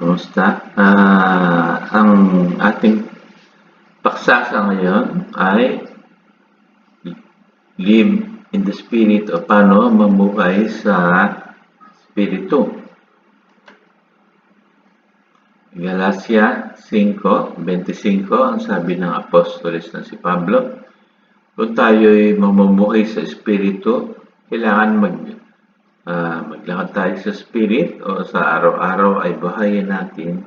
Kumusta? Ang ating paksa sa ngayon ay live in the spirit o paano mamuhay sa spirito. Galatia 5:25 ang sabi ng apostoles na si Pablo, kung tayo'y mamumuhay sa espiritu, kailangan maglakad tayo sa spirit o sa araw-araw ay buhayin natin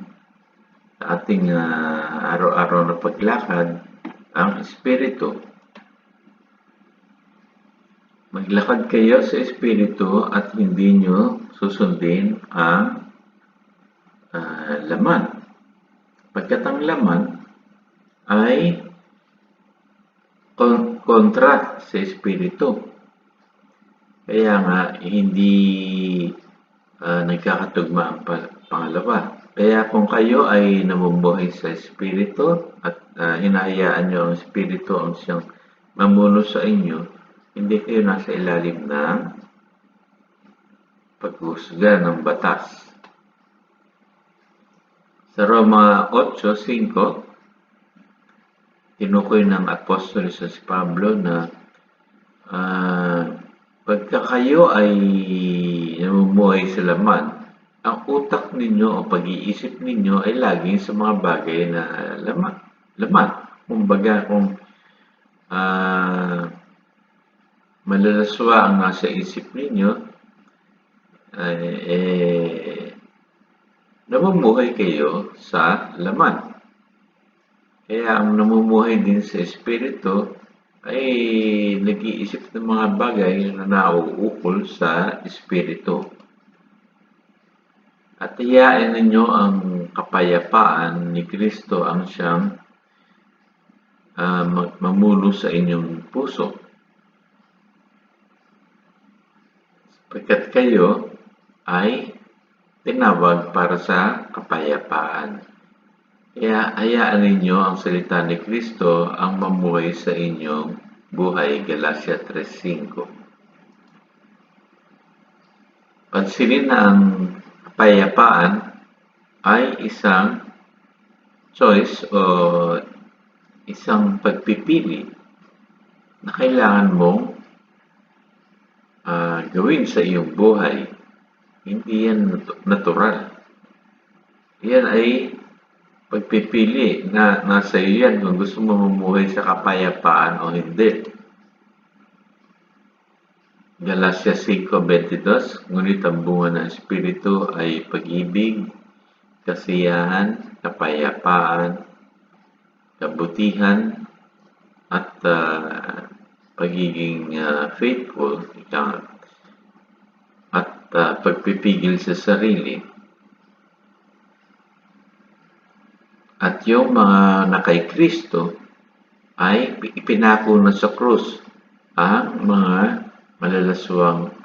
sa ating araw-araw na paglakad ang espiritu. Maglakad kayo sa espiritu at hindi nyo susundin ang laman. Pagkat ang laman ay kontra sa espiritu. Kaya nga, hindi nagkakatugma ang pangalawa. Kaya kung kayo ay namumuhay sa espiritu at hinahayaan nyo ang espiritu ang siyang mamuno sa inyo, hindi kayo nasa ilalim ng paghusga ng batas. Sa Roma 8:5, tinukoy ng apostol sa si Pablo na pagka kayo ay namumuhay sa laman, ang utak ninyo o pag-iisip ninyo ay laging sa mga bagay na laman. Kumbaga, kung malalaswa ang nasa isip ninyo, namumuhay kayo sa laman. Kaya ang namumuhay din sa espiritu ay nag-iisip ng mga bagay na nauukol sa espiritu. At iyain ninyo ang kapayapaan ni Kristo ang siyang mamuno sa inyong puso. Pagkat kayo ay tinawag para sa kapayapaan. Kaya hayaan ninyo ang salita ni Kristo ang mamuhay sa inyong buhay. Galatia 3:5. Pansinin na ang kapayapaan ay isang choice o isang pagpipili na kailangan mong gawin sa iyong buhay. Hindi yan natural. Yan ay pagpipili na nasa iyo yan kung gusto mo mamuhay sa kapayapaan o hindi. Galatia 5:22, ngunit ang bunga ng Espiritu ay pag-ibig, kasiyahan, kapayapaan, kabutihan, at pagiging faithful, at pagpipigil sa sarili. At yung mga na kay Kristo ay ipinako na sa krus ang mga malalaswang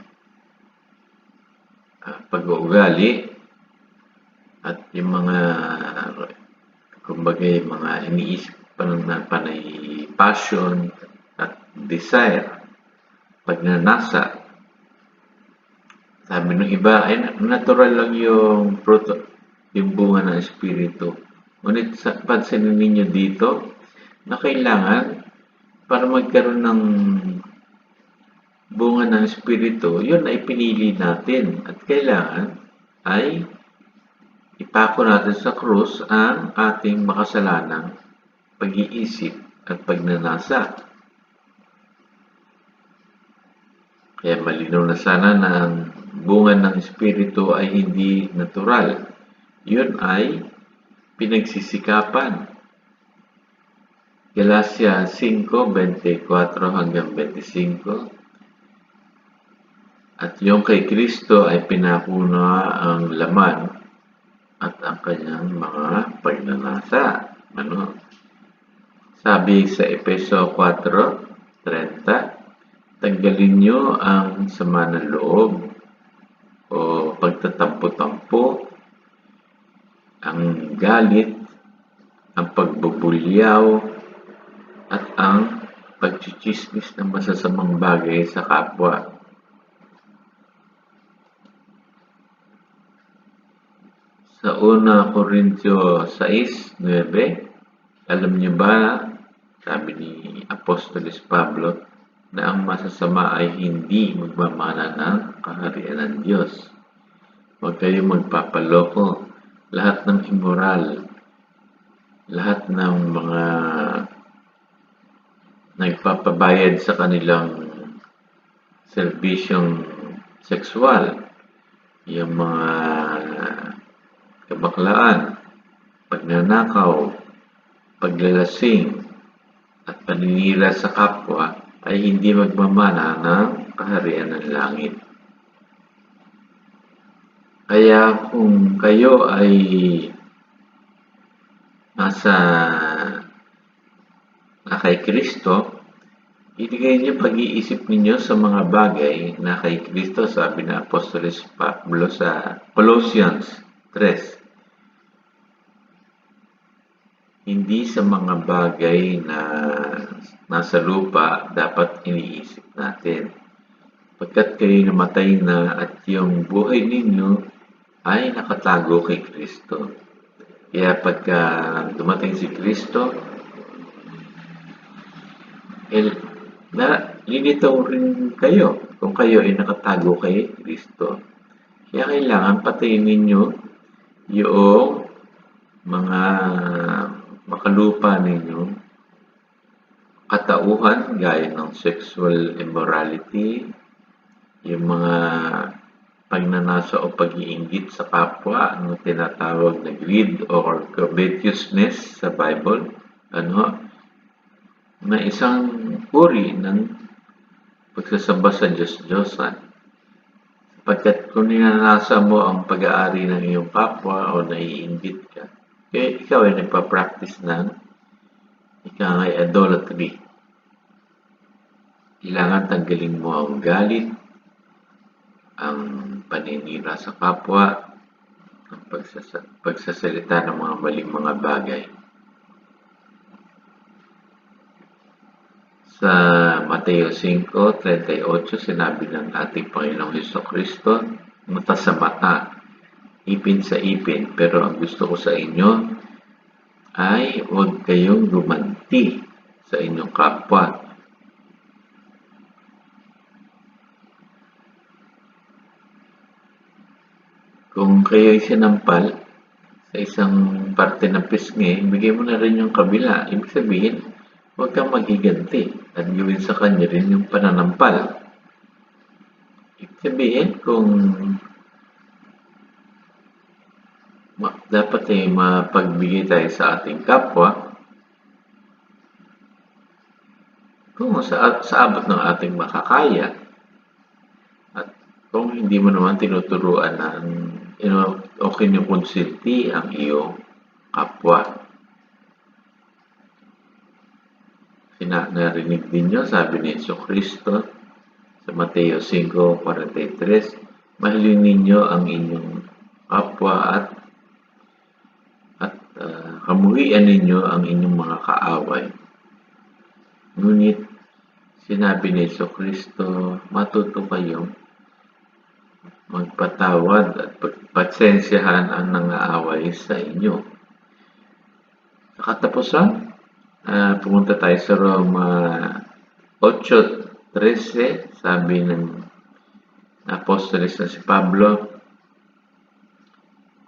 pag-uugali at yung mga kumbaga yung mga iniisip na panay passion at desire, pagnanasa. Sabi ng iba ay natural lang yung fruit, yung bunga ng Espiritu. Ngunit pansinin ninyo dito na kailangan para magkaroon ng bunga ng Espiritu, yun ay pinili natin at kailangan ay ipako natin sa krus ang ating makasalanang pag-iisip at pagnanasa. Kaya malinaw na sana na ang bunga ng Espiritu ay hindi natural. Yun ay pinagsisikapan. Galatia 5:24-25. At yung kay Kristo ay pinako na ang laman at ang kanyang mga pagnanasa. Sabi sa Efeso 4:30, tanggalin nyo ang sama ng loob o pagtatampo-tampo, ang galit, ang pagbubulyaw, at ang pagchichismis ng masasamang bagay sa kapwa. Sa una Korintyo 6:9, alam niyo ba, sabi ni Apostoles Pablo, na ang masasama ay hindi magmamana ng kaharian ng Diyos. Huwag kayong magpapaloko. Lahat ng immoral, lahat ng mga nagpapabayad sa kanilang serbisyong sexual, yung mga kabaklaan, pagnanakaw, paglalasing, at paninira sa kapwa ay hindi magmamana ng kaharian ng langit. Kaya kung kayo ay nasa kay Kristo, iligay niyo pag-iisip ninyo sa mga bagay na kay Kristo, sabi ng Apostoles Pablo sa Colossians 3. Hindi sa mga bagay na nasa lupa dapat iniisip natin. Pagkat kayo namatay na at yung buhay ninyo ay nakatago kay Kristo. Kaya pagka dumating si Kristo, lilitaw rin kayo kung kayo ay nakatago kay Kristo. Kaya kailangan patayin ninyo yung mga makalupa ninyo katauhan gaya ng sexual immorality, yung mga pagnanasa o pag-iinggit sa kapwa, ano tinatawag na greed or covetousness sa Bible, na isang uri ng pagsasamba sa Diyos-Diyosan. Sapagkat kung ninanasa mo ang pag-aari ng iyong kapwa o naiinggit ka, ikaw ay nagpa-practice ng idolatry. Kailangan tanggalin mo ang galit, ang paninira sa kapwa, ang pagsasalita ng mga maling mga bagay. Sa Mateo 5:38, sinabi ng ating Panginoong Jesucristo, mata sa mata, ipin sa ipin, pero ang gusto ko sa inyo ay huwag kayong gumanti sa inyong kapwa. Kung kayo ay sinampal sa isang parte ng pisngi, bigay mo na rin yung kabila. Ibig sabihin, huwag kang maghiganti at gawin sa kanya rin yung pananampal. Ibig sabihin, kung dapat ay mapagbigay tayo sa ating kapwa, kung sa abot ng ating makakaya, at kung hindi mo naman tinuturuan ng o kinukonsulti ang iyong kapwa. Narinig din nyo, sabi ni Jesucristo sa Mateo 5:43, mahalin ninyo ang inyong kapwa at kamuhian ninyo ang inyong mga kaaway. Ngunit sinabi ni Jesucristo, matuto kayong magpatawad at pagsensyahan ang nangaaway sa inyo. Sa katapusan, pumunta tayo sa Roma 8:13, sabi ng Apostoles na si Pablo,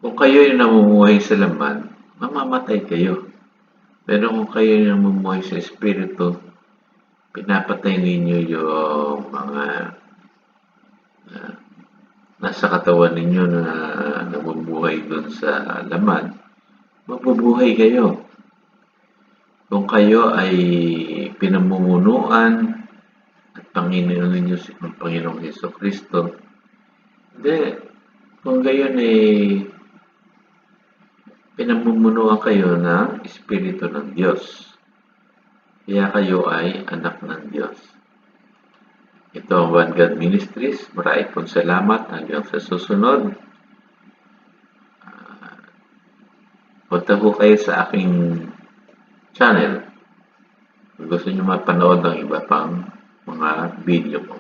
kung kayo yung namumuhay sa laman, mamamatay kayo. Pero kung kayo yung namumuhay sa Espiritu, pinapatay ninyo yung mga nasa katawan ninyo na namumuhay doon sa laman, mabubuhay kayo. Kung kayo ay pinamumunuan at Panginoon ninyo ang Panginoong Jesucristo, kung gayon ay pinamumunuan kayo ng Espiritu ng Diyos. Kaya kayo ay anak ng Diyos. Ito ang One God Ministries. Maraming pong salamat. Hanggang sa susunod. Punta po kayo sa aking channel kung gusto nyo mapanood ng iba pang mga video ko.